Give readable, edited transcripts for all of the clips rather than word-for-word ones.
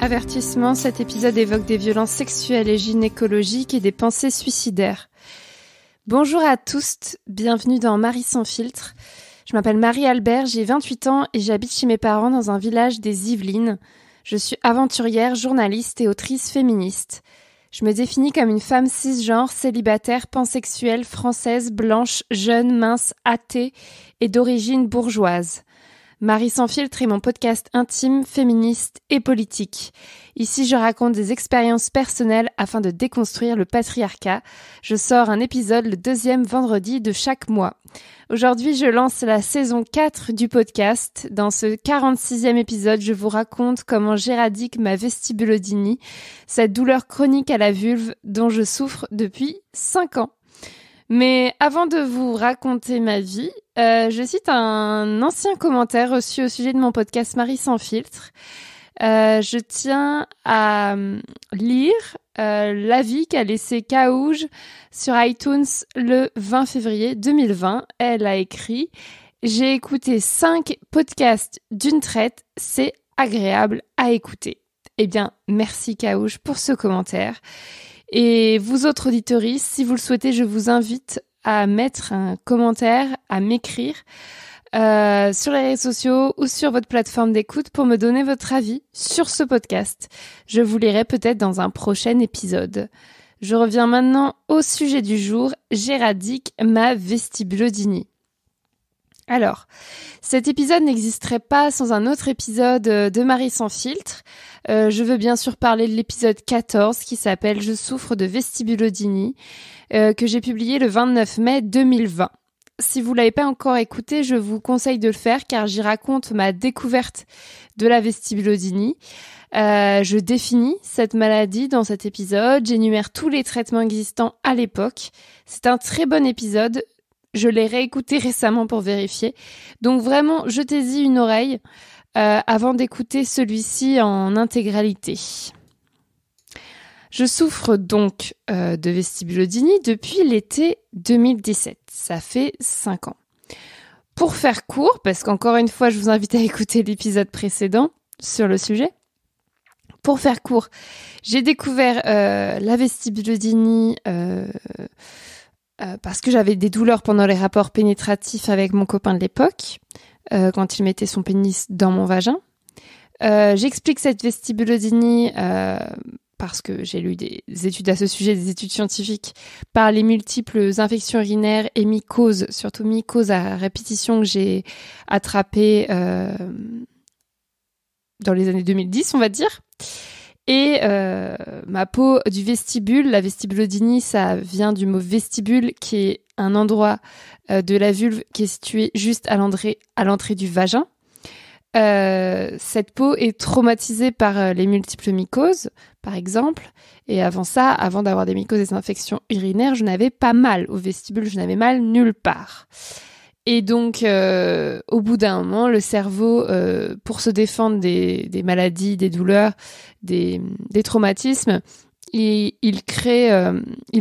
Avertissement, cet épisode évoque des violences sexuelles et gynécologiques et des pensées suicidaires. Bonjour à tous, bienvenue dans Marie sans filtre. Je m'appelle Marie-Albert, j'ai 28 ans et j'habite chez mes parents dans un village des Yvelines. Je suis aventurière, journaliste et autrice féministe. Je me définis comme une femme cisgenre, célibataire, pansexuelle, française, blanche, jeune, mince, athée et d'origine bourgeoise. Marie sans filtre est mon podcast intime, féministe et politique. Ici, je raconte des expériences personnelles afin de déconstruire le patriarcat. Je sors un épisode le 2e vendredi de chaque mois. Aujourd'hui, je lance la saison 4 du podcast. Dans ce 46e épisode, je vous raconte comment j'éradique ma vestibulodynie, cette douleur chronique à la vulve dont je souffre depuis 5 ans. Mais avant de vous raconter ma vie, je cite un ancien commentaire reçu au sujet de mon podcast Marie sans filtre. Je tiens à lire l'avis qu'a laissé Kaouj sur iTunes le 20 février 2020. Elle a écrit « J'ai écouté 5 podcasts d'une traite, c'est agréable à écouter ». Eh bien, merci Kaouj pour ce commentaire. Et vous autres auditeuristes, si vous le souhaitez, je vous invite à mettre un commentaire, à m'écrire sur les réseaux sociaux ou sur votre plateforme d'écoute pour me donner votre avis sur ce podcast. Je vous lirai peut-être dans un prochain épisode. Je reviens maintenant au sujet du jour, j'éradique ma vestibulodynie. Alors, cet épisode n'existerait pas sans un autre épisode de Marie sans filtre. Je veux bien sûr parler de l'épisode 14 qui s'appelle « Je souffre de vestibulodynie » que j'ai publié le 29 mai 2020. Si vous l'avez pas encore écouté, je vous conseille de le faire car j'y raconte ma découverte de la vestibulodynie. Je définis cette maladie dans cet épisode, j'énumère tous les traitements existants à l'époque. C'est un très bon épisode. Je l'ai réécouté récemment pour vérifier. Donc vraiment, jetez-y une oreille avant d'écouter celui-ci en intégralité. Je souffre donc de vestibulodynie depuis l'été 2017. Ça fait 5 ans. Pour faire court, parce qu'encore une fois, je vous invite à écouter l'épisode précédent sur le sujet. Pour faire court, j'ai découvert la vestibulodynie parce que j'avais des douleurs pendant les rapports pénétratifs avec mon copain de l'époque, quand il mettait son pénis dans mon vagin. J'explique cette vestibulodynie parce que j'ai lu des études à ce sujet, des études scientifiques, par les multiples infections urinaires et mycoses, surtout mycoses à répétition que j'ai attrapées dans les années 2010, on va dire. Et ma peau du vestibule, la vestibulodynie, ça vient du mot vestibule, qui est un endroit de la vulve qui est situé juste à l'entrée du vagin. Cette peau est traumatisée par les multiples mycoses, par exemple. Et avant ça, avant d'avoir des mycoses et des infections urinaires, je n'avais pas mal au vestibule, je n'avais mal nulle part. Et donc, au bout d'un moment, le cerveau, pour se défendre des maladies, des douleurs, des traumatismes, il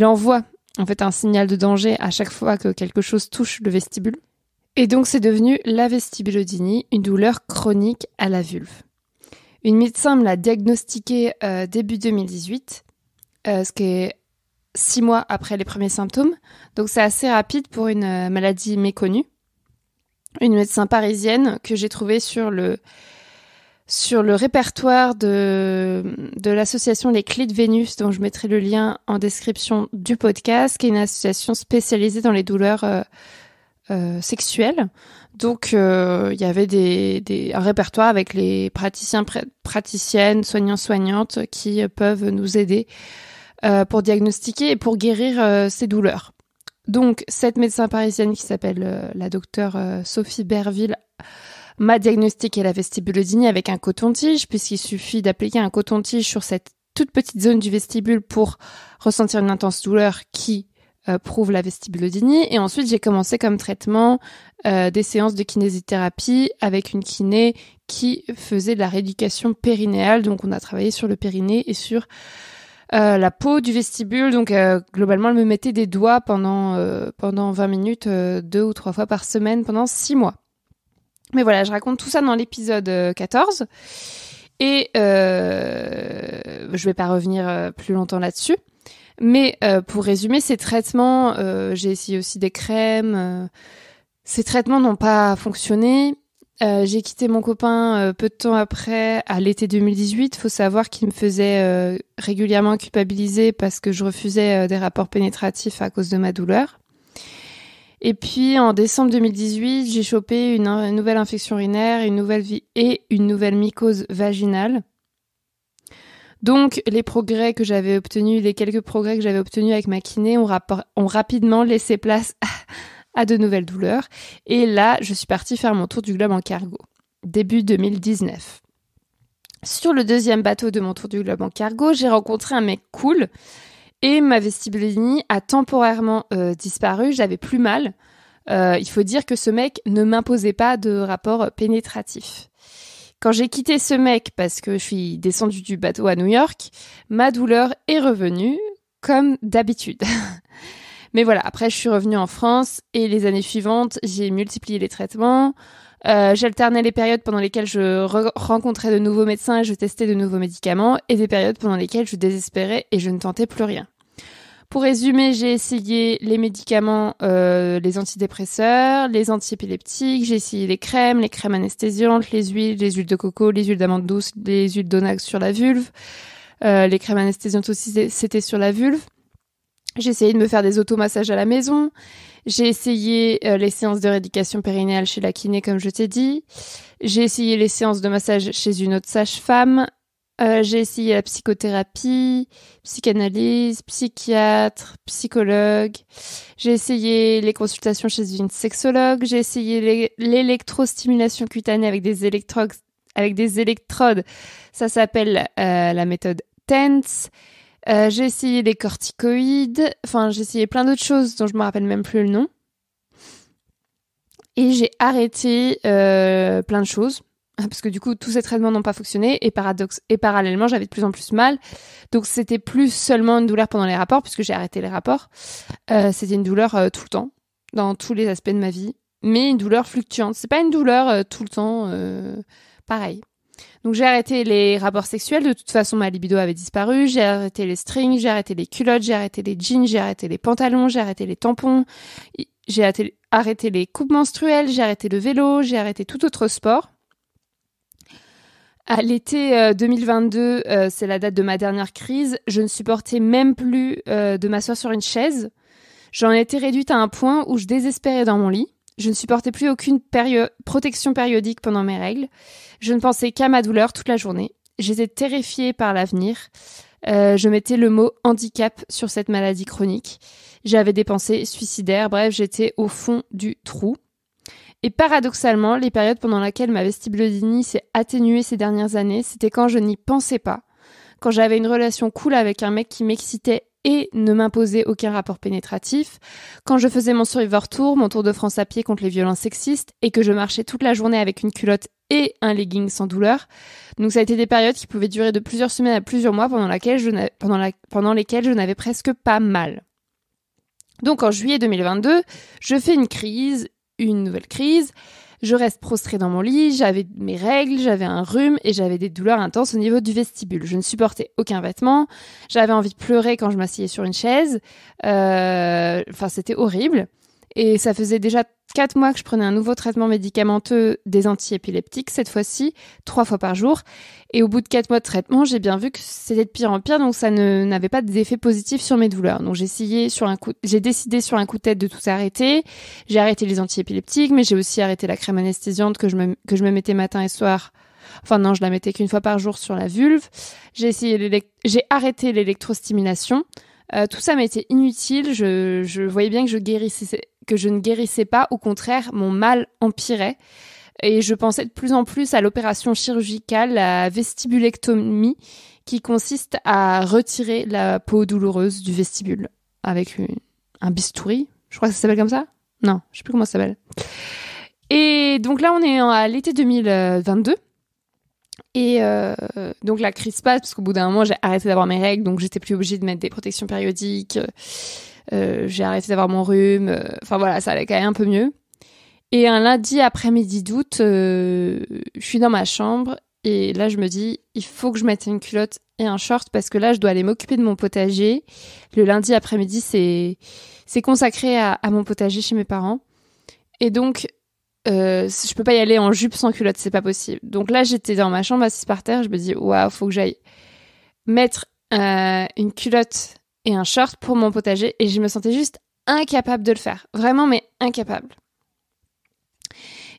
envoie en fait un signal de danger à chaque fois que quelque chose touche le vestibule. Et donc, c'est devenu la vestibulodynie, une douleur chronique à la vulve. Une médecin me l'a diagnostiquée début 2018, ce qui est 6 mois après les premiers symptômes. Donc, c'est assez rapide pour une maladie méconnue. Une médecin parisienne que j'ai trouvée sur le répertoire de l'association Les Clés de Vénus, dont je mettrai le lien en description du podcast, qui est une association spécialisée dans les douleurs sexuelles. Donc, il y avait un répertoire avec les praticiennes, soignantes qui peuvent nous aider pour diagnostiquer et pour guérir ces douleurs. Donc, cette médecin parisienne qui s'appelle la docteure Sophie Berville m'a diagnostiqué la vestibulodynie avec un coton-tige, puisqu'il suffit d'appliquer un coton-tige sur cette toute petite zone du vestibule pour ressentir une intense douleur qui prouve la vestibulodynie. Et ensuite, j'ai commencé comme traitement des séances de kinésithérapie avec une kiné qui faisait de la rééducation périnéale. Donc, on a travaillé sur le périnée et sur la peau du vestibule. Donc, globalement, elle me mettait des doigts pendant 20 minutes, 2 ou 3 fois par semaine pendant 6 mois. Mais voilà, je raconte tout ça dans l'épisode 14. Et je vais pas revenir plus longtemps là-dessus. Mais pour résumer, ces traitements, j'ai essayé aussi des crèmes. Ces traitements n'ont pas fonctionné. J'ai quitté mon copain peu de temps après, à l'été 2018. Faut savoir qu'il me faisait régulièrement culpabiliser parce que je refusais des rapports pénétratifs à cause de ma douleur. Et puis en décembre 2018, j'ai chopé une nouvelle infection urinaire, une nouvelle mycose vaginale. Donc les quelques progrès que j'avais obtenus avec ma kiné ont rapidement laissé place à de nouvelles douleurs. Et là, je suis partie faire mon tour du globe en cargo, début 2019. Sur le deuxième bateau de mon tour du globe en cargo, j'ai rencontré un mec cool et ma vestibulodynie a temporairement disparu. J'avais plus mal. Il faut dire que ce mec ne m'imposait pas de rapport pénétratif. Quand j'ai quitté ce mec parce que je suis descendue du bateau à New York, ma douleur est revenue comme d'habitude. Mais voilà, après je suis revenue en France et les années suivantes, j'ai multiplié les traitements. J'alternais les périodes pendant lesquelles je rencontrais de nouveaux médecins et je testais de nouveaux médicaments et des périodes pendant lesquelles je désespérais et je ne tentais plus rien. Pour résumer, j'ai essayé les médicaments, les antidépresseurs, les antiépileptiques, j'ai essayé les crèmes anesthésiantes, les huiles de coco, les huiles d'amande douce, les huiles d'onax sur la vulve. Les crèmes anesthésiantes aussi, c'était sur la vulve. J'ai essayé de me faire des automassages à la maison. J'ai essayé les séances de rééducation périnéale chez la kiné, comme je t'ai dit. J'ai essayé les séances de massage chez une autre sage-femme. J'ai essayé la psychothérapie, psychanalyse, psychiatre, psychologue. J'ai essayé les consultations chez une sexologue. J'ai essayé l'électrostimulation cutanée avec des électrodes. Ça s'appelle la méthode TENS. J'ai essayé les corticoïdes. Enfin, j'ai essayé plein d'autres choses dont je me rappelle même plus le nom. Et j'ai arrêté plein de choses. Parce que du coup, tous ces traitements n'ont pas fonctionné et parallèlement, j'avais de plus en plus mal. Donc, c'était plus seulement une douleur pendant les rapports, puisque j'ai arrêté les rapports. C'était une douleur tout le temps, dans tous les aspects de ma vie, mais une douleur fluctuante. C'est pas une douleur tout le temps pareil. Donc, j'ai arrêté les rapports sexuels. De toute façon, ma libido avait disparu. J'ai arrêté les strings, j'ai arrêté les culottes, j'ai arrêté les jeans, j'ai arrêté les pantalons, j'ai arrêté les tampons, j'ai arrêté les coupes menstruelles, j'ai arrêté le vélo, j'ai arrêté tout autre sport. À l'été 2022, c'est la date de ma dernière crise, je ne supportais même plus de m'asseoir sur une chaise. J'en étais réduite à un point où je désespérais dans mon lit. Je ne supportais plus aucune protection périodique pendant mes règles. Je ne pensais qu'à ma douleur toute la journée. J'étais terrifiée par l'avenir. Je mettais le mot handicap sur cette maladie chronique. J'avais des pensées suicidaires. Bref, j'étais au fond du trou. Et paradoxalement, les périodes pendant lesquelles ma vestibulodynie s'est atténuée ces dernières années, c'était quand je n'y pensais pas, quand j'avais une relation cool avec un mec qui m'excitait et ne m'imposait aucun rapport pénétratif, quand je faisais mon Survivor Tour, mon tour de France à pied contre les violences sexistes, et que je marchais toute la journée avec une culotte et un legging sans douleur. Donc ça a été des périodes qui pouvaient durer de plusieurs semaines à plusieurs mois pendant lesquelles je n'avais presque pas mal. Donc en juillet 2022, je fais une nouvelle crise, je reste prostrée dans mon lit, j'avais mes règles, j'avais un rhume et j'avais des douleurs intenses au niveau du vestibule. Je ne supportais aucun vêtement, j'avais envie de pleurer quand je m'asseyais sur une chaise, c'était horrible. Et ça faisait déjà 4 mois que je prenais un nouveau traitement médicamenteux des antiépileptiques, cette fois-ci, 3 fois par jour. Et au bout de 4 mois de traitement, j'ai bien vu que c'était de pire en pire, donc ça n'avait pas d'effet positif sur mes douleurs. Donc j'ai décidé sur un coup de tête de tout arrêter. J'ai arrêté les antiépileptiques, mais j'ai aussi arrêté la crème anesthésiante que je me mettais matin et soir. Enfin non, je la mettais qu'une fois par jour sur la vulve. J'ai arrêté l'électrostimulation. Tout ça m'était inutile. Je voyais bien que je ne guérissais pas. Au contraire, mon mal empirait. Et je pensais de plus en plus à l'opération chirurgicale, la vestibulectomie, qui consiste à retirer la peau douloureuse du vestibule avec un bistouri. Je crois que ça s'appelle comme ça. Non, je sais plus comment ça s'appelle. Et donc là, on est à l'été 2022. Et donc la crise passe parce qu'au bout d'un moment j'ai arrêté d'avoir mes règles, donc j'étais plus obligée de mettre des protections périodiques, j'ai arrêté d'avoir mon rhume, enfin voilà, ça allait quand même un peu mieux. Et un lundi après-midi d'août, je suis dans ma chambre Et là, je me dis, il faut que je mette une culotte et un short parce que là, je dois aller m'occuper de mon potager. Le lundi après-midi, c'est consacré à mon potager chez mes parents. Et donc, je peux pas y aller en jupe sans culotte, c'est pas possible. Donc là, j'étais dans ma chambre assise par terre, je me dis, waouh, faut que j'aille mettre une culotte et un short pour mon potager. Et je me sentais juste incapable de le faire. Vraiment, mais incapable.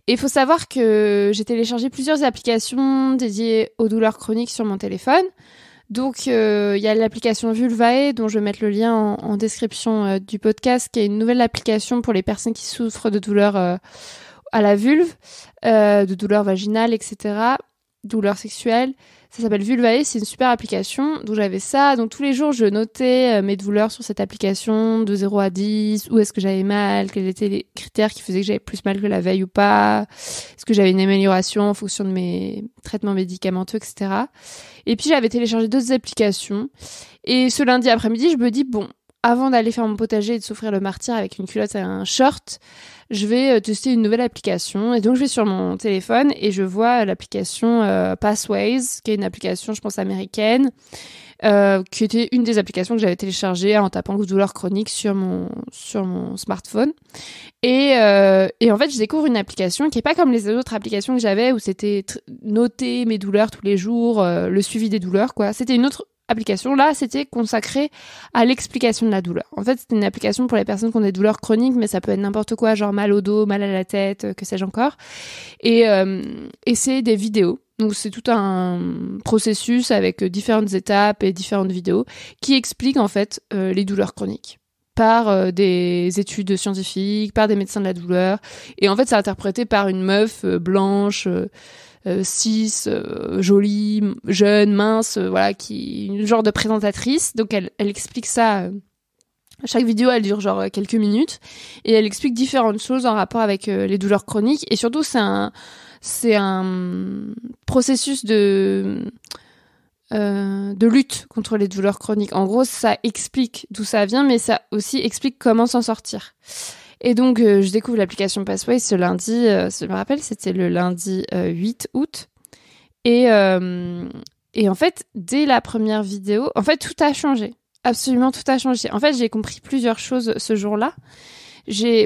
Et il faut savoir que j'ai téléchargé plusieurs applications dédiées aux douleurs chroniques sur mon téléphone. Donc, il y a l'application Vulvae, dont je vais mettre le lien en description du podcast, qui est une nouvelle application pour les personnes qui souffrent de douleurs à la vulve, de douleurs vaginales, etc., douleurs sexuelles. Ça s'appelle Vulvae, c'est une super application. Donc, j'avais ça. Donc, tous les jours, je notais mes douleurs sur cette application de 0 à 10. Où est-ce que j'avais mal? Quels étaient les critères qui faisaient que j'avais plus mal que la veille ou pas? Est-ce que j'avais une amélioration en fonction de mes traitements médicamenteux, etc. Et puis, j'avais téléchargé d'autres applications. Et ce lundi après-midi, je me dis, bon, avant d'aller faire mon potager et de s'offrir le martyr avec une culotte et un short, je vais tester une nouvelle application. Et donc, je vais sur mon téléphone et je vois l'application Pathways, qui est une application, je pense, américaine, qui était une des applications que j'avais téléchargées en tapant douleur chronique sur mon smartphone. Et en fait, je découvre une application qui est pas comme les autres applications que j'avais où c'était noter mes douleurs tous les jours, le suivi des douleurs, quoi. C'était une autre application. Là, c'était consacré à l'explication de la douleur. En fait, c'était une application pour les personnes qui ont des douleurs chroniques, mais ça peut être n'importe quoi, genre mal au dos, mal à la tête, que sais-je encore. Et c'est des vidéos. Donc, c'est tout un processus avec différentes étapes et différentes vidéos qui expliquent, en fait, les douleurs chroniques par des études scientifiques, par des médecins de la douleur. Et en fait, c'est interprété par une meuf blanche, cis, jolie, jeune, mince, voilà, qui une genre de présentatrice. Donc elle explique ça. Chaque vidéo, elle dure genre quelques minutes et elle explique différentes choses en rapport avec les douleurs chroniques. Et surtout, c'est un processus de lutte contre les douleurs chroniques. En gros, ça explique d'où ça vient, mais ça aussi explique comment s'en sortir. Et donc, je découvre l'application Pathways ce lundi, je me rappelle, c'était le lundi 8 août. Et en fait, dès la première vidéo, en fait, tout a changé. Absolument, tout a changé. En fait, j'ai compris plusieurs choses ce jour-là.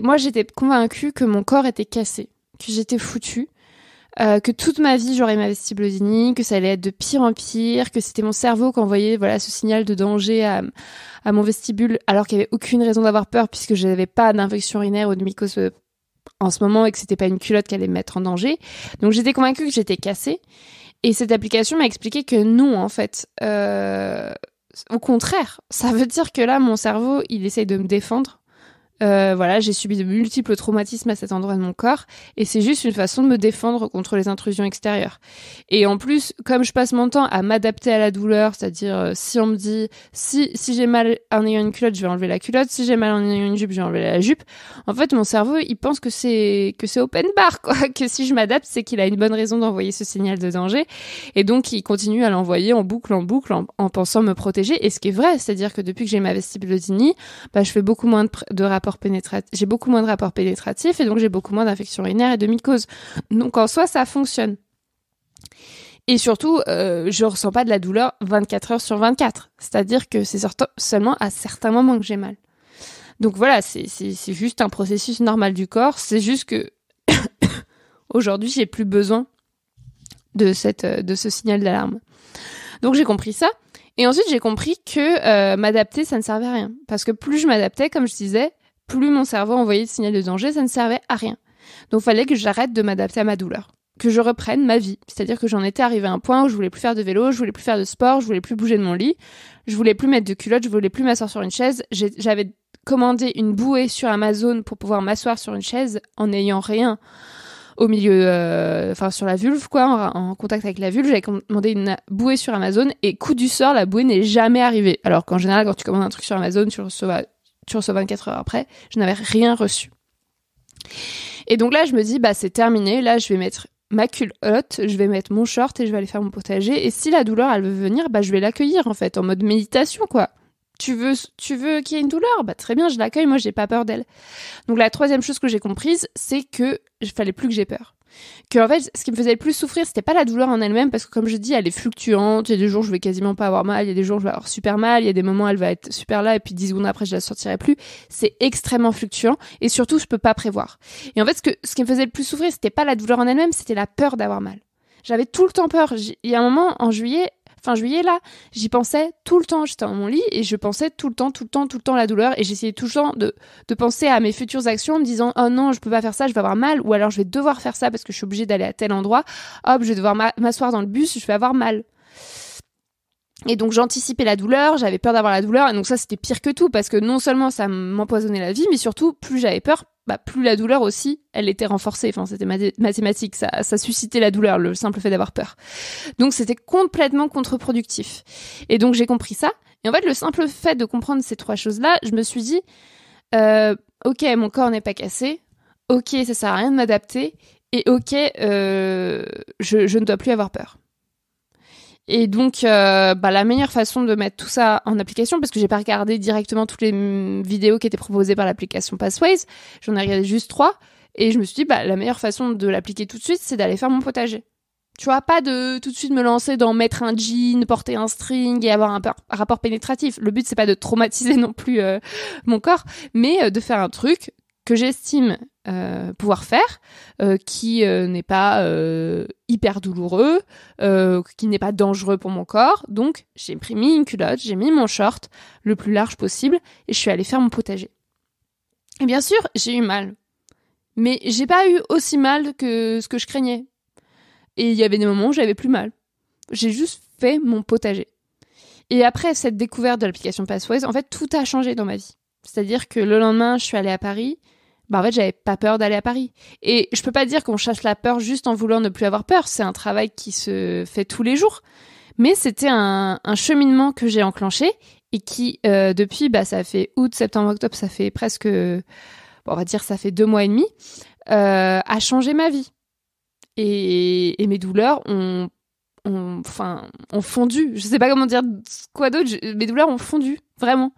Moi, j'étais convaincue que mon corps était cassé, que j'étais foutue. Que toute ma vie j'aurais ma vestibulodynie, que ça allait être de pire en pire, que c'était mon cerveau qui envoyait voilà ce signal de danger à mon vestibule alors qu'il n'y avait aucune raison d'avoir peur puisque je n'avais pas d'infection urinaire ou de mycose en ce moment et que c'était pas une culotte qui allait me mettre en danger. Donc j'étais convaincue que j'étais cassée et cette application m'a expliqué que non en fait. Au contraire, ça veut dire que là mon cerveau il essaye de me défendre. Voilà, j'ai subi de multiples traumatismes à cet endroit de mon corps et c'est juste une façon de me défendre contre les intrusions extérieures. Et en plus, comme je passe mon temps à m'adapter à la douleur, c'est-à-dire si on me dit si j'ai mal en ayant une culotte, je vais enlever la culotte, si j'ai mal en ayant une jupe, je vais enlever la jupe. En fait, mon cerveau, il pense que c'est open bar quoi, que si je m'adapte, c'est qu'il a une bonne raison d'envoyer ce signal de danger et donc il continue à l'envoyer en boucle en pensant me protéger et ce qui est vrai, c'est-à-dire que depuis que j'ai ma vestibulodynie, je fais beaucoup moins de rapports pénétratifs, j'ai beaucoup moins de rapports pénétratifs et donc j'ai beaucoup moins d'infections urinaires et de mycoses. Donc en soi, ça fonctionne. Et surtout, je ressens pas de la douleur 24 heures sur 24. C'est-à-dire que c'est seulement à certains moments que j'ai mal. Donc voilà, c'est juste un processus normal du corps. C'est juste que aujourd'hui, j'ai plus besoin de ce signal d'alarme. Donc j'ai compris ça. Et ensuite, j'ai compris que m'adapter, ça ne servait à rien. Parce que plus je m'adaptais, comme je disais, plus mon cerveau envoyait de signal de danger, ça ne servait à rien. Donc, il fallait que j'arrête de m'adapter à ma douleur. Que je reprenne ma vie. C'est-à-dire que j'en étais arrivée à un point où je voulais plus faire de vélo, je voulais plus faire de sport, je voulais plus bouger de mon lit, je voulais plus mettre de culotte, je voulais plus m'asseoir sur une chaise. J'avais commandé une bouée sur Amazon pour pouvoir m'asseoir sur une chaise en n'ayant rien au milieu, sur la vulve, quoi, en contact avec la vulve. J'avais commandé une bouée sur Amazon et coup du sort, la bouée n'est jamais arrivée. Alors qu'en général, quand tu commandes un truc sur Amazon, tu reçois 24 heures après, je n'avais rien reçu. Et donc là, je me dis, c'est terminé. Là, je vais mettre ma culotte, je vais mettre mon short et je vais aller faire mon potager. Et si la douleur, elle veut venir, je vais l'accueillir, en fait, en mode méditation, quoi. Tu veux qu'il y ait une douleur? Très bien, je l'accueille. Moi, j'ai pas peur d'elle. Donc, la troisième chose que j'ai comprise, c'est que il fallait plus que j'ai peur. Que en fait, ce qui me faisait le plus souffrir, c'était pas la douleur en elle-même, parce que comme je dis, elle est fluctuante. Il y a des jours où je vais quasiment pas avoir mal, il y a des jours où je vais avoir super mal, il y a des moments où elle va être super là, et puis 10 secondes après, je la sortirai plus. C'est extrêmement fluctuant, et surtout, je peux pas prévoir. Et en fait, ce qui me faisait le plus souffrir, c'était pas la douleur en elle-même, c'était la peur d'avoir mal. J'avais tout le temps peur. Il y a un moment, fin juillet, là, j'y pensais tout le temps. J'étais dans mon lit et je pensais tout le temps la douleur. Et j'essayais tout le temps de penser à mes futures actions en me disant « Oh non, je peux pas faire ça, je vais avoir mal. » Ou alors « Je vais devoir faire ça parce que je suis obligée d'aller à tel endroit. Hop, je vais devoir m'asseoir dans le bus, je vais avoir mal. » Et donc j'anticipais la douleur, j'avais peur d'avoir la douleur. Et donc ça, c'était pire que tout parce que non seulement ça m'empoisonnait la vie, mais surtout, plus j'avais peur, plus la douleur aussi, elle était renforcée. Enfin, c'était mathématique, ça suscitait la douleur, le simple fait d'avoir peur. Donc, c'était complètement contre-productif. Et donc, j'ai compris ça. Et en fait, le simple fait de comprendre ces 3 choses-là, je me suis dit, ok, mon corps n'est pas cassé. Ok, ça sert à rien de m'adapter. Et ok, je ne dois plus avoir peur. Et donc, la meilleure façon de mettre tout ça en application, parce que j'ai pas regardé directement toutes les vidéos qui étaient proposées par l'application Pathways, j'en ai regardé juste 3, et je me suis dit, la meilleure façon de l'appliquer tout de suite, c'est d'aller faire mon potager. Tu vois, pas de tout de suite me lancer dans mettre un jean, porter un string et avoir un rapport pénétratif. Le but, c'est pas de traumatiser non plus mon corps, mais de faire un truc que j'estime pouvoir faire, qui n'est pas hyper douloureux, qui n'est pas dangereux pour mon corps. Donc, j'ai mis une culotte, j'ai mis mon short le plus large possible et je suis allée faire mon potager. Et bien sûr, j'ai eu mal. Mais j'ai pas eu aussi mal que ce que je craignais. Et il y avait des moments où j'avais plus mal. J'ai juste fait mon potager. Et après cette découverte de l'application Pathways, en fait, tout a changé dans ma vie. C'est-à-dire que le lendemain, je suis allée à Paris. En fait, j'avais pas peur d'aller à Paris. Et je peux pas dire qu'on chasse la peur juste en voulant ne plus avoir peur. C'est un travail qui se fait tous les jours. Mais c'était un cheminement que j'ai enclenché et qui, depuis, ça fait août, septembre, octobre, ça fait presque, on va dire, ça fait 2 mois et demi, a changé ma vie. Et mes douleurs ont fondu. Je sais pas comment dire quoi d'autre. Mes douleurs ont fondu, vraiment.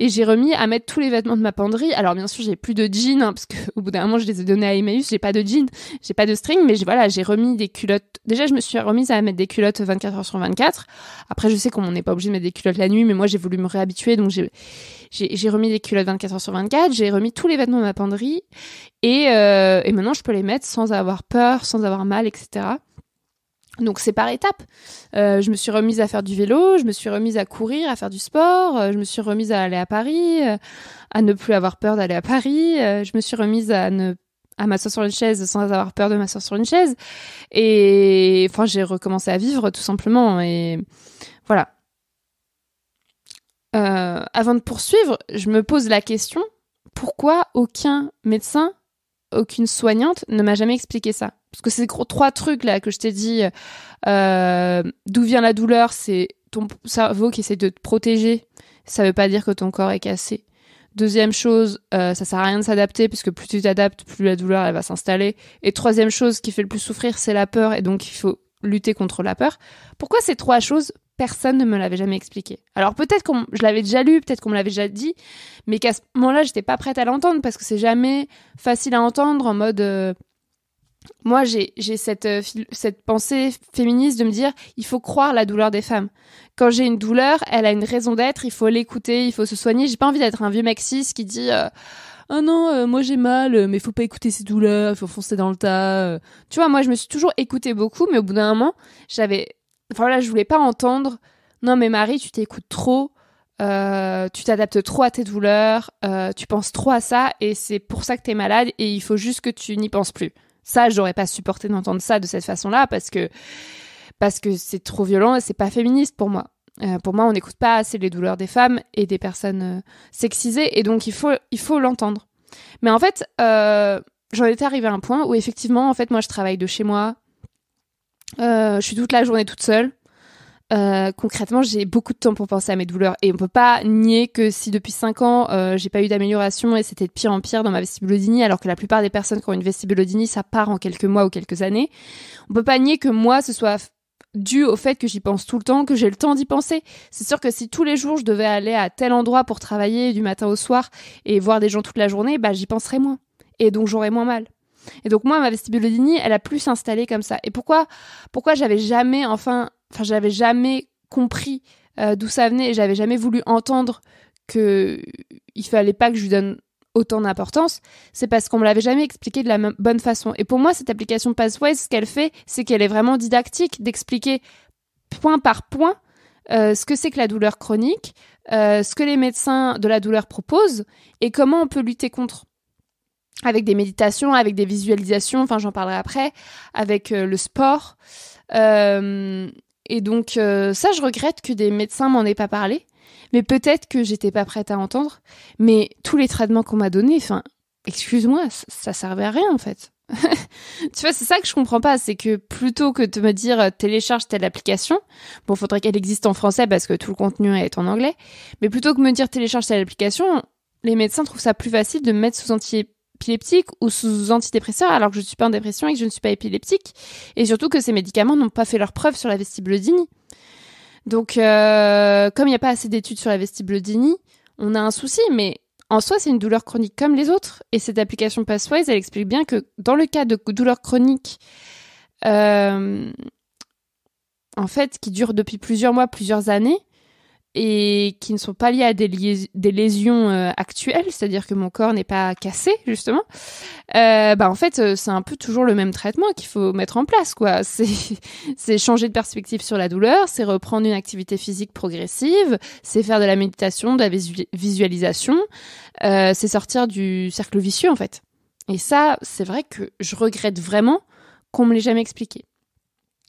Et j'ai remis à mettre tous les vêtements de ma penderie. Alors bien sûr, j'ai plus de jeans, parce qu'au bout d'un moment, je les ai donnés à Emmaüs. J'ai pas de jeans, j'ai pas de string, mais j'ai remis des culottes. Déjà, je me suis remise à mettre des culottes 24 heures sur 24. Après, je sais qu'on n'est pas obligé de mettre des culottes la nuit, mais moi, j'ai voulu me réhabituer, donc j'ai remis des culottes 24 heures sur 24. J'ai remis tous les vêtements de ma penderie. Et maintenant, je peux les mettre sans avoir peur, sans avoir mal, etc. Donc c'est par étapes. Je me suis remise à faire du vélo, je me suis remise à courir, à faire du sport, je me suis remise à aller à Paris, à ne plus avoir peur d'aller à Paris, je me suis remise à m'asseoir sur une chaise sans avoir peur de m'asseoir sur une chaise. Et enfin, j'ai recommencé à vivre tout simplement. Et voilà. Avant de poursuivre, je me pose la question, pourquoi aucun médecin, aucune soignante ne m'a jamais expliqué ça? Parce que ces 3 trucs là que je t'ai dit, d'où vient la douleur, c'est ton cerveau qui essaie de te protéger. Ça veut pas dire que ton corps est cassé. Deuxième chose, ça sert à rien de s'adapter, parce que plus tu t'adaptes, plus la douleur elle va s'installer. Et troisième chose qui fait le plus souffrir, c'est la peur, et donc il faut lutter contre la peur. Pourquoi ces 3 choses, personne ne me l'avait jamais expliqué? Alors peut-être que je l'avais déjà lu, peut-être qu'on me l'avait déjà dit, mais qu'à ce moment-là, j'étais pas prête à l'entendre, parce que c'est jamais facile à entendre en mode... Moi, j'ai cette pensée féministe de me dire, il faut croire la douleur des femmes. Quand j'ai une douleur, elle a une raison d'être, il faut l'écouter, il faut se soigner. J'ai pas envie d'être un vieux mec cis qui dit oh non, moi j'ai mal, mais faut pas écouter ces douleurs, il faut foncer dans le tas. Tu vois, moi je me suis toujours écoutée beaucoup, mais au bout d'un moment, je voulais pas entendre non mais Marie, tu t'écoutes trop, tu t'adaptes trop à tes douleurs, tu penses trop à ça, et c'est pour ça que t'es malade, et il faut juste que tu n'y penses plus. Ça, j'aurais pas supporté d'entendre ça de cette façon-là, parce que c'est trop violent et c'est pas féministe pour moi. Pour moi, on n'écoute pas assez les douleurs des femmes et des personnes sexisées, et donc il faut l'entendre. Mais en fait, j'en étais arrivée à un point où effectivement, en fait, moi, je travaille de chez moi. Je suis toute la journée toute seule. Concrètement, j'ai beaucoup de temps pour penser à mes douleurs, et on peut pas nier que si depuis 5 ans j'ai pas eu d'amélioration et c'était de pire en pire dans ma vestibulodynie, alors que la plupart des personnes qui ont une vestibulodynie, ça part en quelques mois ou quelques années, on peut pas nier que moi ce soit dû au fait que j'y pense tout le temps, que j'ai le temps d'y penser. C'est sûr que si tous les jours je devais aller à tel endroit pour travailler du matin au soir et voir des gens toute la journée, j'y penserais moins, et donc j'aurais moins mal. Et donc moi, ma vestibulodynie, elle a plus installé comme ça. Et pourquoi j'avais jamais compris d'où ça venait et j'avais jamais voulu entendre que il fallait pas que je lui donne autant d'importance, c'est parce qu'on me l'avait jamais expliqué de la bonne façon. Et pour moi, cette application Pathways, ce qu'elle fait, c'est qu'elle est vraiment didactique, d'expliquer point par point ce que c'est que la douleur chronique, ce que les médecins de la douleur proposent et comment on peut lutter contre. Avec des méditations, avec des visualisations, enfin j'en parlerai après, avec le sport. Et donc ça, je regrette que des médecins m'en aient pas parlé. Mais peut-être que j'étais pas prête à entendre. Mais tous les traitements qu'on m'a donnés, enfin, excuse-moi, ça servait à rien en fait. Tu vois, c'est ça que je comprends pas, c'est que plutôt que de me dire télécharge telle application, bon, faudrait qu'elle existe en français parce que tout le contenu est en anglais, mais plutôt que de me dire télécharge telle application, les médecins trouvent ça plus facile de me mettre sous anti-épileptique ou sous antidépresseur alors que je ne suis pas en dépression et que je ne suis pas épileptique. Et surtout que ces médicaments n'ont pas fait leur preuve sur la vestibulodynie. Donc, comme il n'y a pas assez d'études sur la vestibulodynie, on a un souci, mais en soi, c'est une douleur chronique comme les autres. Et cette application Pathways, elle explique bien que dans le cas de douleurs chroniques, en fait, qui durent depuis plusieurs mois, plusieurs années, et qui ne sont pas liées à des lésions actuelles, c'est-à-dire que mon corps n'est pas cassé, justement, en fait, c'est un peu toujours le même traitement qu'il faut mettre en place, quoi. C'est changer de perspective sur la douleur, c'est reprendre une activité physique progressive, c'est faire de la méditation, de la visualisation, c'est sortir du cercle vicieux, en fait. Et ça, c'est vrai que je regrette vraiment qu'on me l'ait jamais expliqué.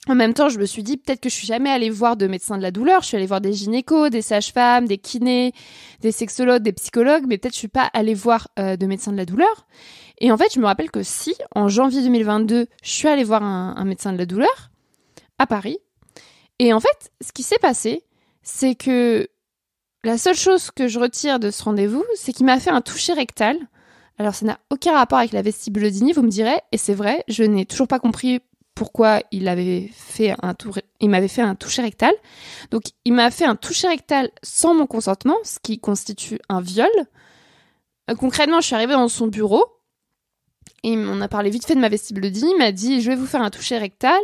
En même temps, je me suis dit, peut-être que je suis jamais allée voir de médecins de la douleur. Je suis allée voir des gynécos, des sages-femmes, des kinés, des sexologues, des psychologues, mais peut-être je suis pas allée voir de médecins de la douleur. Et en fait, je me rappelle que si, en janvier 2022, je suis allée voir un médecin de la douleur à Paris. Et en fait, ce qui s'est passé, c'est que la seule chose que je retire de ce rendez-vous, c'est qu'il m'a fait un toucher rectal. Alors, ça n'a aucun rapport avec la vestibulodynie, vous me direz, et c'est vrai, je n'ai toujours pas compris pourquoi il m'avait fait un toucher rectal. Donc, il m'a fait un toucher rectal sans mon consentement, ce qui constitue un viol. Concrètement, je suis arrivée dans son bureau et on a parlé vite fait de ma vestibulodynie. Il m'a dit, je vais vous faire un toucher rectal.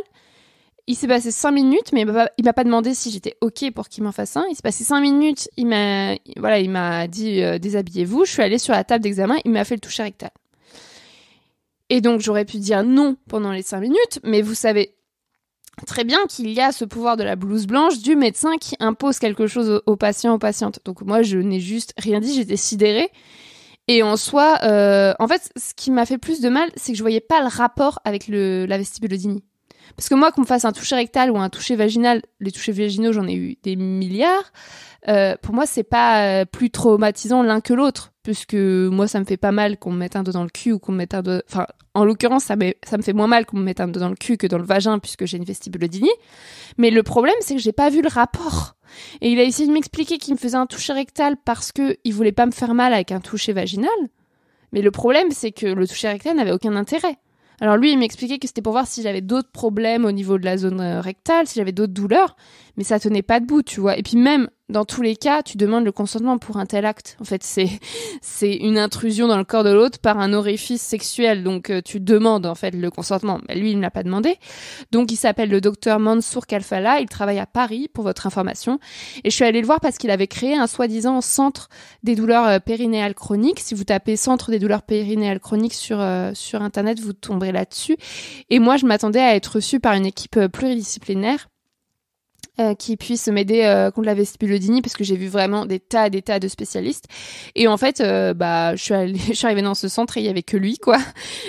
Il s'est passé 5 minutes, mais il m'a pas demandé si j'étais OK pour qu'il m'en fasse un. Il s'est passé 5 minutes, il m'a dit, déshabillez-vous. Je suis allée sur la table d'examen, il m'a fait le toucher rectal. Et donc, j'aurais pu dire non pendant les 5 minutes, mais vous savez très bien qu'il y a ce pouvoir de la blouse blanche du médecin qui impose quelque chose aux patients, aux patientes. Donc, moi, je n'ai juste rien dit, j'étais sidérée. Et en soi, en fait, ce qui m'a fait plus de mal, c'est que je voyais pas le rapport avec la vestibulodynie. Parce que moi, qu'on me fasse un toucher rectal ou un toucher vaginal, les touchés vaginaux, j'en ai eu des milliards. Pour moi, c'est pas plus traumatisant l'un que l'autre, puisque moi, ça me fait pas mal qu'on me mette un doigt dans le cul ou qu'on me mette un doigt... Enfin, en l'occurrence, ça me fait moins mal qu'on me mette un doigt dans le cul que dans le vagin, puisque j'ai une vestibulodynie. Mais le problème, c'est que j'ai pas vu le rapport. Et il a essayé de m'expliquer qu'il me faisait un toucher rectal parce que il voulait pas me faire mal avec un toucher vaginal. Mais le problème, c'est que le toucher rectal n'avait aucun intérêt. Alors lui, il m'expliquait que c'était pour voir si j'avais d'autres problèmes au niveau de la zone rectale, si j'avais d'autres douleurs, mais ça tenait pas debout, tu vois. Et puis même, dans tous les cas, tu demandes le consentement pour un tel acte. En fait, c'est une intrusion dans le corps de l'autre par un orifice sexuel, donc tu demandes en fait le consentement. Mais lui, il ne l'a pas demandé. Donc il s'appelle le docteur Mansour Kalfala, il travaille à Paris, pour votre information. Et je suis allée le voir parce qu'il avait créé un soi-disant centre des douleurs périnéales chroniques. Si vous tapez centre des douleurs périnéales chroniques sur Internet, vous tomberez là-dessus. Et moi, je m'attendais à être reçue par une équipe pluridisciplinaire qui puisse m'aider contre la vestibulodynie, parce que j'ai vu vraiment des tas de spécialistes. Et en fait, je suis arrivée dans ce centre et il y avait que lui, quoi.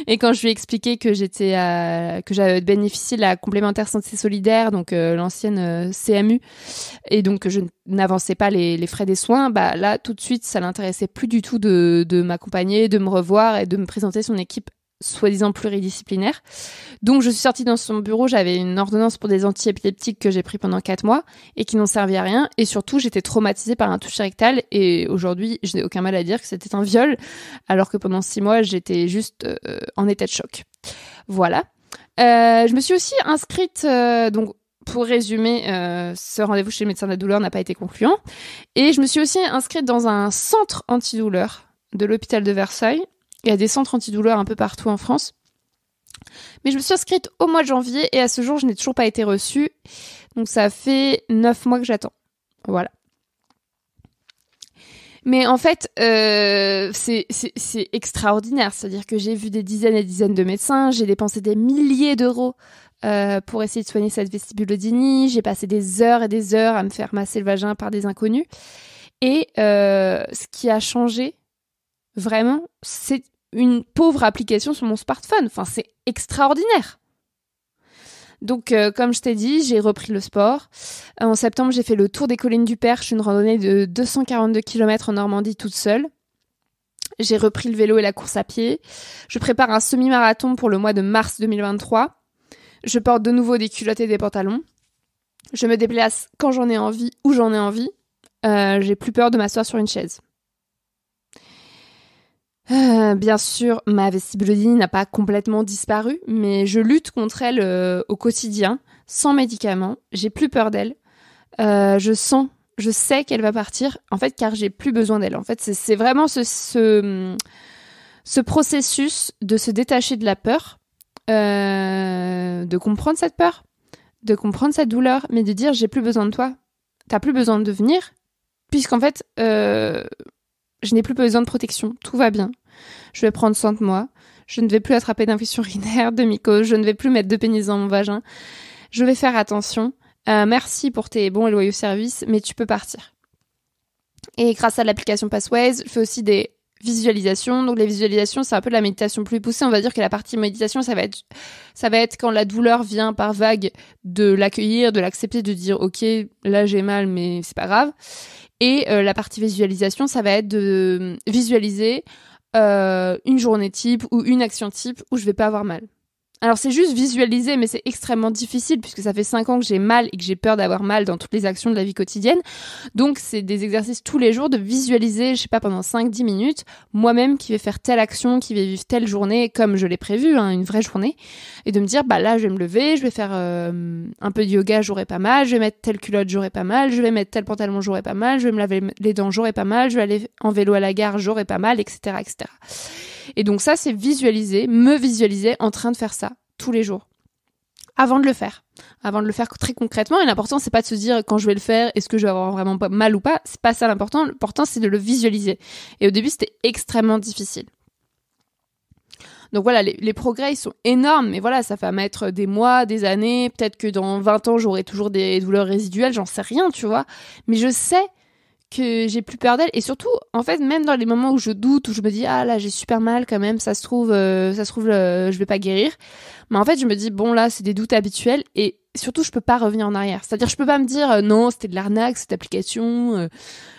Et quand je lui ai expliqué que que j'avais bénéficié de la complémentaire santé solidaire, donc l'ancienne CMU, et donc que je n'avançais pas les frais des soins, là tout de suite, ça l'intéressait plus du tout de m'accompagner, de me revoir et de me présenter son équipe soi-disant pluridisciplinaire. Donc je suis sortie dans son bureau, j'avais une ordonnance pour des antiépileptiques que j'ai pris pendant 4 mois et qui n'ont servi à rien, et surtout j'étais traumatisée par un toucher rectal, et aujourd'hui je n'ai aucun mal à dire que c'était un viol, alors que pendant 6 mois j'étais juste en état de choc. Voilà. Je me suis aussi inscrite, donc pour résumer, ce rendez-vous chez le médecin de la douleur n'a pas été concluant, et je me suis aussi inscrite dans un centre antidouleur de l'hôpital de Versailles. Il y a des centres antidouleurs un peu partout en France. Mais je me suis inscrite au mois de janvier et à ce jour, je n'ai toujours pas été reçue. Donc ça fait 9 mois que j'attends. Voilà. Mais en fait, c'est extraordinaire. C'est-à-dire que j'ai vu des dizaines et des dizaines de médecins, j'ai dépensé des milliers d'euros pour essayer de soigner cette vestibulodynie. J'ai passé des heures et des heures à me faire masser le vagin par des inconnus. Et ce qui a changé, vraiment, c'est une pauvre application sur mon smartphone. Enfin, c'est extraordinaire. Donc, comme je t'ai dit, j'ai repris le sport. En septembre, j'ai fait le tour des collines du Perche, une randonnée de 242 km en Normandie toute seule. J'ai repris le vélo et la course à pied. Je prépare un semi-marathon pour le mois de mars 2023. Je porte de nouveau des culottes et des pantalons. Je me déplace quand j'en ai envie, où j'en ai envie. J'ai plus peur de m'asseoir sur une chaise. Bien sûr, ma vestibulodynie n'a pas complètement disparu, mais je lutte contre elle au quotidien, sans médicaments. J'ai plus peur d'elle. Je sais qu'elle va partir, en fait, car j'ai plus besoin d'elle. En fait, c'est vraiment ce processus de se détacher de la peur, de comprendre cette peur, de comprendre cette douleur, mais de dire j'ai plus besoin de toi. T'as plus besoin de venir, puisqu'en fait, je n'ai plus besoin de protection, tout va bien. Je vais prendre soin de moi. Je ne vais plus attraper d'infection urinaire, de mycose. Je ne vais plus mettre de pénis dans mon vagin. Je vais faire attention. Merci pour tes bons et loyaux services, mais tu peux partir. Et grâce à l'application Passways, je fais aussi des visualisations. Donc les visualisations, c'est un peu de la méditation plus poussée. On va dire que la partie méditation, ça va être quand la douleur vient par vague, de l'accueillir, de l'accepter, de dire ok, là j'ai mal, mais c'est pas grave. Et la partie visualisation, ça va être de visualiser une journée type ou une action type où je vais pas avoir mal. Alors c'est juste visualiser, mais c'est extrêmement difficile puisque ça fait 5 ans que j'ai mal et que j'ai peur d'avoir mal dans toutes les actions de la vie quotidienne. Donc c'est des exercices tous les jours de visualiser, je sais pas, pendant 5-10 minutes, moi-même qui vais faire telle action, qui vais vivre telle journée comme je l'ai prévu, hein, une vraie journée, et de me dire, bah là je vais me lever, je vais faire un peu de yoga, j'aurai pas mal, je vais mettre telle culotte, j'aurai pas mal, je vais mettre tel pantalon, j'aurai pas mal, je vais me laver les dents, j'aurai pas mal, je vais aller en vélo à la gare, j'aurai pas mal, etc., etc. Et donc ça, c'est me visualiser en train de faire ça tous les jours. Avant de le faire très concrètement. Et l'important, c'est pas de se dire quand je vais le faire, est-ce que je vais avoir vraiment mal ou pas. C'est pas ça l'important. L'important, c'est de le visualiser. Et au début, c'était extrêmement difficile. Donc voilà, les progrès, ils sont énormes. Mais voilà, ça va mettre des mois, des années. Peut-être que dans 20 ans, j'aurai toujours des douleurs résiduelles. J'en sais rien, tu vois. Mais je sais que j'ai plus peur d'elle, et surtout en fait même dans les moments où je doute, où je me dis ah là j'ai super mal quand même, ça se trouve je vais pas guérir, mais en fait je me dis bon là c'est des doutes habituels, et surtout je peux pas revenir en arrière, c'est-à-dire je peux pas me dire non c'était de l'arnaque cette application,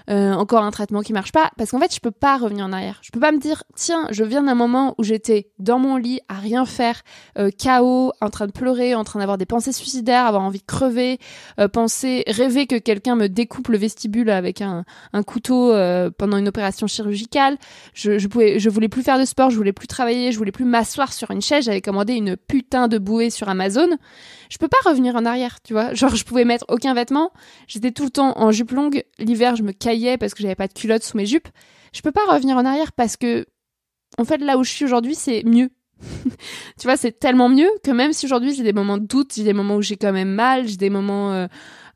encore un traitement qui marche pas, parce qu'en fait je peux pas revenir en arrière, je peux pas me dire tiens je viens d'un moment où j'étais dans mon lit à rien faire, KO, en train de pleurer, en train d'avoir des pensées suicidaires, avoir envie de crever, rêver que quelqu'un me découpe le vestibule avec un couteau pendant une opération chirurgicale, je voulais plus faire de sport, je voulais plus travailler, je voulais plus m'asseoir sur une chaise, j'avais commandé une putain de bouée sur Amazon, je peux pas revenir en arrière, tu vois, genre je pouvais mettre aucun vêtement, j'étais tout le temps en jupe longue, l'hiver je me caillais parce que j'avais pas de culotte sous mes jupes, je peux pas revenir en arrière parce que en fait là où je suis aujourd'hui c'est mieux. Tu vois, c'est tellement mieux que même si aujourd'hui j'ai des moments de doute, j'ai des moments où j'ai quand même mal, j'ai des moments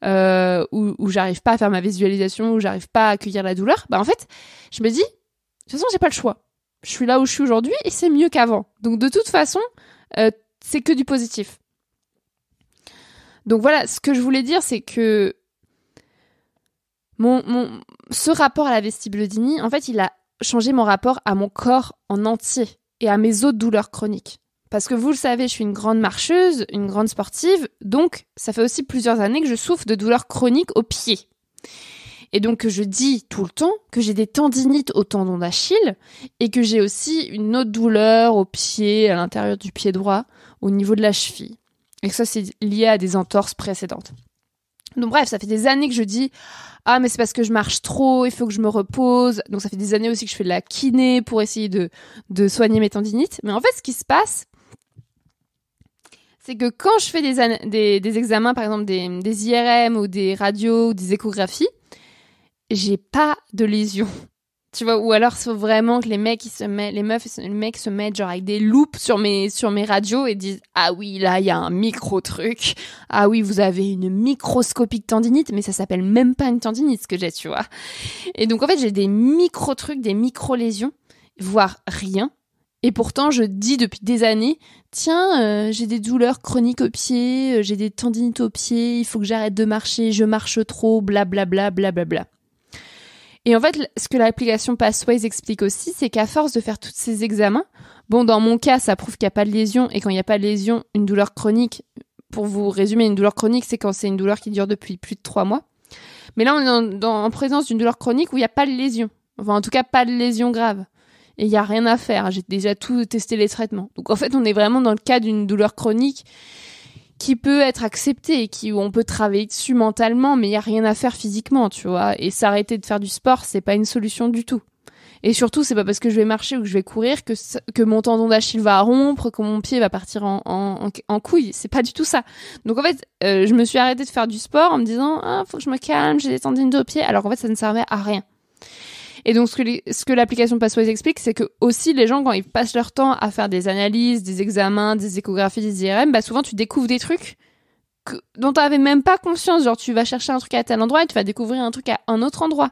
où j'arrive pas à faire ma visualisation, où j'arrive pas à accueillir la douleur, bah en fait je me dis de toute façon j'ai pas le choix, je suis là où je suis aujourd'hui et c'est mieux qu'avant, donc de toute façon c'est que du positif. Donc voilà, ce que je voulais dire, c'est que ce rapport à la vestibulodynie, en fait, il a changé mon rapport à mon corps en entier et à mes autres douleurs chroniques. Parce que vous le savez, je suis une grande marcheuse, une grande sportive, donc ça fait aussi plusieurs années que je souffre de douleurs chroniques aux pieds. Et donc je dis tout le temps que j'ai des tendinites au tendon d'Achille et que j'ai aussi une autre douleur au pied, à l'intérieur du pied droit, au niveau de la cheville. Et que ça, c'est lié à des entorses précédentes. Donc bref, ça fait des années que je dis « Ah, mais c'est parce que je marche trop, il faut que je me repose. » Donc ça fait des années aussi que je fais de la kiné pour essayer de soigner mes tendinites. Mais en fait, ce qui se passe, c'est que quand je fais des examens, par exemple des IRM ou des radios ou des échographies, j'ai pas de lésions. Tu vois, ou alors faut vraiment que les mecs les meufs les mecs se mettent genre avec des loupes sur mes radios et disent ah oui là il y a un micro truc, ah oui vous avez une microscopique tendinite, mais ça s'appelle même pas une tendinite ce que j'ai, tu vois. Et donc en fait j'ai des micro trucs, des micro lésions, voire rien. Et pourtant je dis depuis des années tiens j'ai des douleurs chroniques au pied, j'ai des tendinites au pied, il faut que j'arrête de marcher, je marche trop, blablabla blablabla. Et en fait, ce que l'application Pathways explique aussi, c'est qu'à force de faire tous ces examens, bon, dans mon cas, ça prouve qu'il n'y a pas de lésion, et quand il n'y a pas de lésion, une douleur chronique, pour vous résumer, une douleur chronique, c'est quand c'est une douleur qui dure depuis plus de 3 mois. Mais là, on est en présence d'une douleur chronique où il n'y a pas de lésion. Enfin, en tout cas, pas de lésion grave. Et il n'y a rien à faire. J'ai déjà tout testé les traitements. Donc, en fait, on est vraiment dans le cas d'une douleur chronique qui peut être accepté, où on peut travailler dessus mentalement, mais il y a rien à faire physiquement, tu vois. Et s'arrêter de faire du sport, c'est pas une solution du tout. Et surtout, c'est pas parce que je vais marcher ou que je vais courir que mon tendon d'Achille va rompre, que mon pied va partir en couille. C'est pas du tout ça. Donc en fait, je me suis arrêtée de faire du sport en me disant faut que je me calme, j'ai des tendinites au pied, alors qu'en fait, ça ne servait à rien. Et donc, ce que l'application Pathways explique, c'est que aussi les gens, quand ils passent leur temps à faire des analyses, des examens, des échographies, des IRM, bah souvent tu découvres des trucs dont tu n'avais même pas conscience. Genre, tu vas chercher un truc à tel endroit et tu vas découvrir un truc à un autre endroit.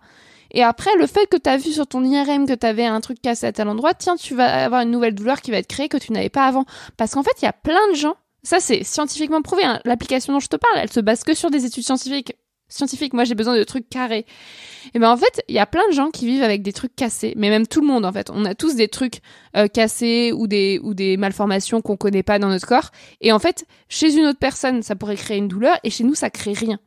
Et après, le fait que tu as vu sur ton IRM que tu avais un truc cassé à tel endroit, tiens, tu vas avoir une nouvelle douleur qui va être créée que tu n'avais pas avant. Parce qu'en fait, il y a plein de gens, ça c'est scientifiquement prouvé, hein, l'application dont je te parle, elle se base que sur des études scientifiques. Moi j'ai besoin de trucs carrés. Et ben en fait, il y a plein de gens qui vivent avec des trucs cassés, mais même tout le monde en fait. On a tous des trucs cassés ou des malformations qu'on connaît pas dans notre corps. Et en fait, chez une autre personne, ça pourrait créer une douleur, et chez nous, ça crée rien.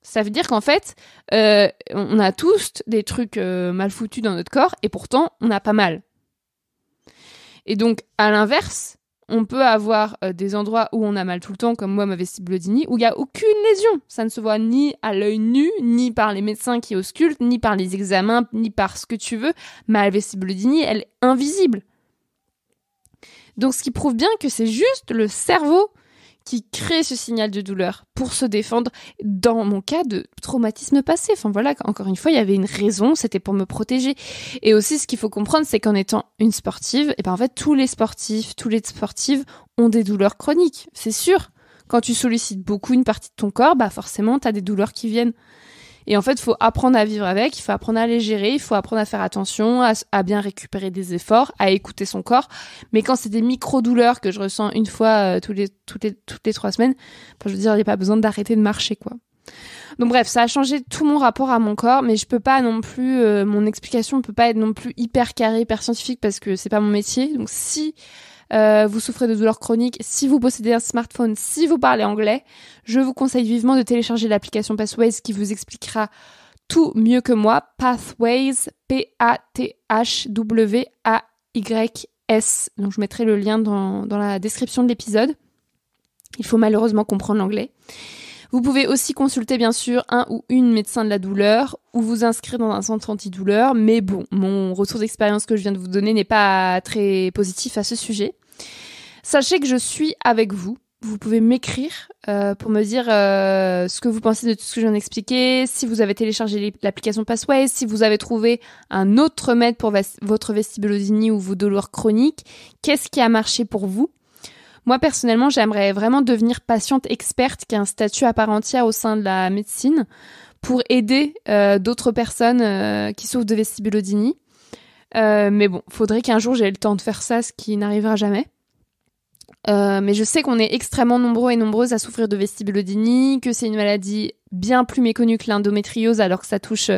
Ça veut dire qu'en fait, on a tous des trucs mal foutus dans notre corps, et pourtant, on a pas mal. Et donc, à l'inverse, on peut avoir des endroits où on a mal tout le temps, comme moi, ma vestibulodynie, où il n'y a aucune lésion. Ça ne se voit ni à l'œil nu, ni par les médecins qui auscultent, ni par les examens, ni par ce que tu veux. Ma vestibulodynie, elle est invisible. Donc, ce qui prouve bien que c'est juste le cerveau qui crée ce signal de douleur pour se défendre dans mon cas de traumatisme passé. Enfin voilà, encore une fois, il y avait une raison, c'était pour me protéger. Et aussi, ce qu'il faut comprendre, c'est qu'en étant une sportive, et ben en fait, tous les sportives ont des douleurs chroniques, c'est sûr. Quand tu sollicites beaucoup une partie de ton corps, bah forcément, t'as des douleurs qui viennent. Et en fait, il faut apprendre à vivre avec, il faut apprendre à les gérer, il faut apprendre à faire attention, à bien récupérer des efforts, à écouter son corps. Mais quand c'est des micro-douleurs que je ressens une fois toutes les 3 semaines, enfin, je veux dire, il n'y a pas besoin d'arrêter de marcher, quoi. Donc bref, ça a changé tout mon rapport à mon corps, mais je peux pas non plus, mon explication ne peut pas être non plus hyper carrée, hyper scientifique, parce que c'est pas mon métier. Donc si vous souffrez de douleurs chroniques, si vous possédez un smartphone, si vous parlez anglais, je vous conseille vivement de télécharger l'application Pathways qui vous expliquera tout mieux que moi. Pathways, Pathways. Donc je mettrai le lien dans la description de l'épisode. Il faut malheureusement comprendre l'anglais. Vous pouvez aussi consulter bien sûr un ou une médecin de la douleur ou vous inscrire dans un centre antidouleur. Mais bon, mon retour d'expérience que je viens de vous donner n'est pas très positif à ce sujet. Sachez que je suis avec vous. Vous pouvez m'écrire pour me dire ce que vous pensez de tout ce que je viens d'expliquer, si vous avez téléchargé l'application Pathways, si vous avez trouvé un autre remède pour votre vestibulodynie ou vos douleurs chroniques, qu'est-ce qui a marché pour vous. Moi, personnellement, j'aimerais vraiment devenir patiente experte, qui a un statut à part entière au sein de la médecine, pour aider d'autres personnes qui souffrent de vestibulodynie. Mais bon, faudrait qu'un jour j'ai le temps de faire ça, ce qui n'arrivera jamais. Mais je sais qu'on est extrêmement nombreux et nombreuses à souffrir de vestibulodynie, que c'est une maladie bien plus méconnue que l'endométriose, alors que ça touche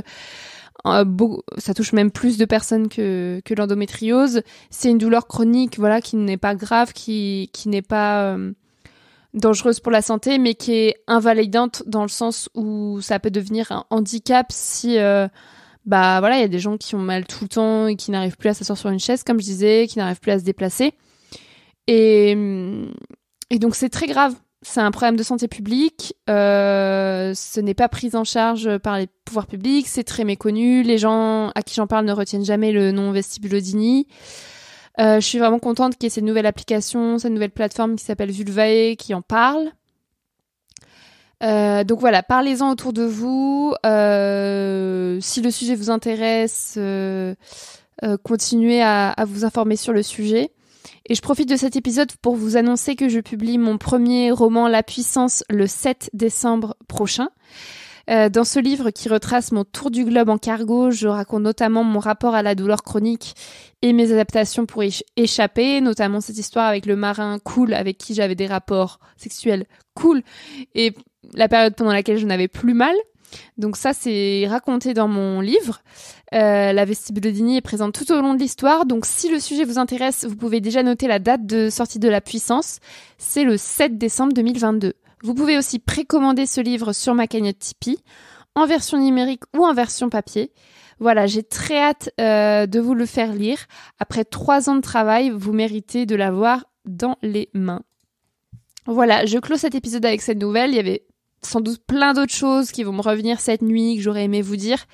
même plus de personnes que l'endométriose. C'est une douleur chronique, voilà, qui n'est pas grave, qui n'est pas dangereuse pour la santé, mais qui est invalidante dans le sens où ça peut devenir un handicap si voilà, il y a des gens qui ont mal tout le temps et qui n'arrivent plus à s'asseoir sur une chaise, comme je disais, qui n'arrivent plus à se déplacer. Et donc c'est très grave. C'est un problème de santé publique. Ce n'est pas pris en charge par les pouvoirs publics. C'est très méconnu. Les gens à qui j'en parle ne retiennent jamais le nom vestibulodynie. Je suis vraiment contente qu'il y ait cette nouvelle application, cette nouvelle plateforme qui s'appelle Vulvae qui en parle. Donc voilà, parlez-en autour de vous. Si le sujet vous intéresse, continuez à vous informer sur le sujet. Et je profite de cet épisode pour vous annoncer que je publie mon premier roman La Puissance le 7 décembre prochain. Dans ce livre qui retrace mon tour du globe en cargo, je raconte notamment mon rapport à la douleur chronique et mes adaptations pour y échapper, notamment cette histoire avec le marin cool avec qui j'avais des rapports sexuels cool et la période pendant laquelle je n'avais plus mal. Donc ça, c'est raconté dans mon livre. La vestibulodynie est présente tout au long de l'histoire. Donc si le sujet vous intéresse, vous pouvez déjà noter la date de sortie de La Puissance. C'est le 7 décembre 2022. Vous pouvez aussi précommander ce livre sur ma cagnotte Tipeee, en version numérique ou en version papier. Voilà, j'ai très hâte de vous le faire lire. Après 3 ans de travail, vous méritez de l'avoir dans les mains. Voilà, je clôt cet épisode avec cette nouvelle. Il y avait sans doute plein d'autres choses qui vont me revenir cette nuit, que j'aurais aimé vous dire.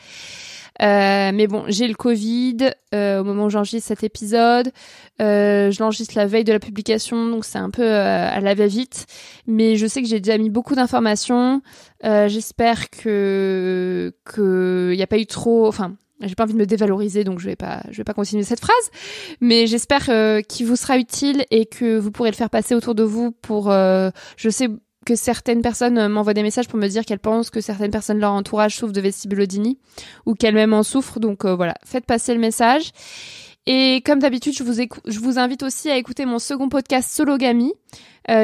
Mais bon, j'ai le Covid au moment où j'enregistre cet épisode. Je l'enregistre la veille de la publication, donc c'est un peu à la va-vite. Mais je sais que j'ai déjà mis beaucoup d'informations. J'espère que y a pas eu trop... Enfin, j'ai pas envie de me dévaloriser, donc je vais pas continuer cette phrase. Mais j'espère qu'il vous sera utile et que vous pourrez le faire passer autour de vous pour... je sais que certaines personnes m'envoient des messages pour me dire qu'elles pensent que certaines personnes de leur entourage souffrent de vestibulodynie ou qu'elles-mêmes en souffrent. Donc voilà, faites passer le message. Et comme d'habitude, je vous invite aussi à écouter mon second podcast Sologamie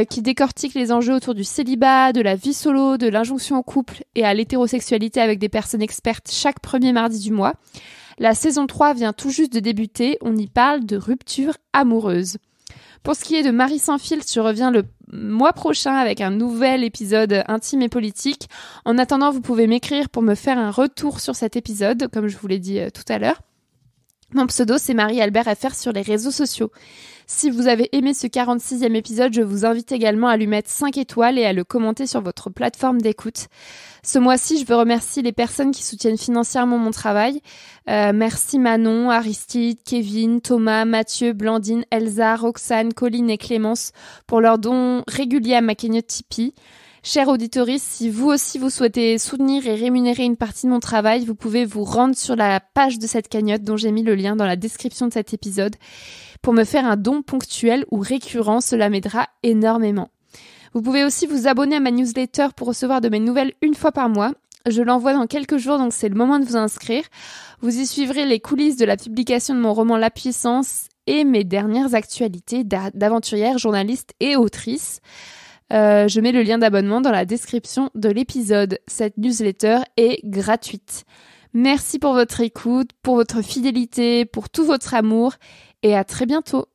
qui décortique les enjeux autour du célibat, de la vie solo, de l'injonction au couple et à l'hétérosexualité avec des personnes expertes chaque premier mardi du mois. La saison 3 vient tout juste de débuter. On y parle de rupture amoureuse. Pour ce qui est de Marie sans filtre, je reviens le mois prochain avec un nouvel épisode intime et politique. En attendant, vous pouvez m'écrire pour me faire un retour sur cet épisode, comme je vous l'ai dit tout à l'heure. Mon pseudo, c'est Marie-Albert FR sur les réseaux sociaux. Si vous avez aimé ce 46e épisode, je vous invite également à lui mettre 5 étoiles et à le commenter sur votre plateforme d'écoute. Ce mois-ci, je veux remercier les personnes qui soutiennent financièrement mon travail. Merci Manon, Aristide, Kevin, Thomas, Mathieu, Blandine, Elsa, Roxane, Colline et Clémence pour leurs dons réguliers à ma cagnotte Tipeee. Chers auditoristes, si vous aussi vous souhaitez soutenir et rémunérer une partie de mon travail, vous pouvez vous rendre sur la page de cette cagnotte dont j'ai mis le lien dans la description de cet épisode pour me faire un don ponctuel ou récurrent, cela m'aidera énormément. Vous pouvez aussi vous abonner à ma newsletter pour recevoir de mes nouvelles une fois par mois. Je l'envoie dans quelques jours, donc c'est le moment de vous inscrire. Vous y suivrez les coulisses de la publication de mon roman La Puissance et mes dernières actualités d'aventurière, journaliste et autrice. Je mets le lien d'abonnement dans la description de l'épisode. Cette newsletter est gratuite. Merci pour votre écoute, pour votre fidélité, pour tout votre amour et à très bientôt.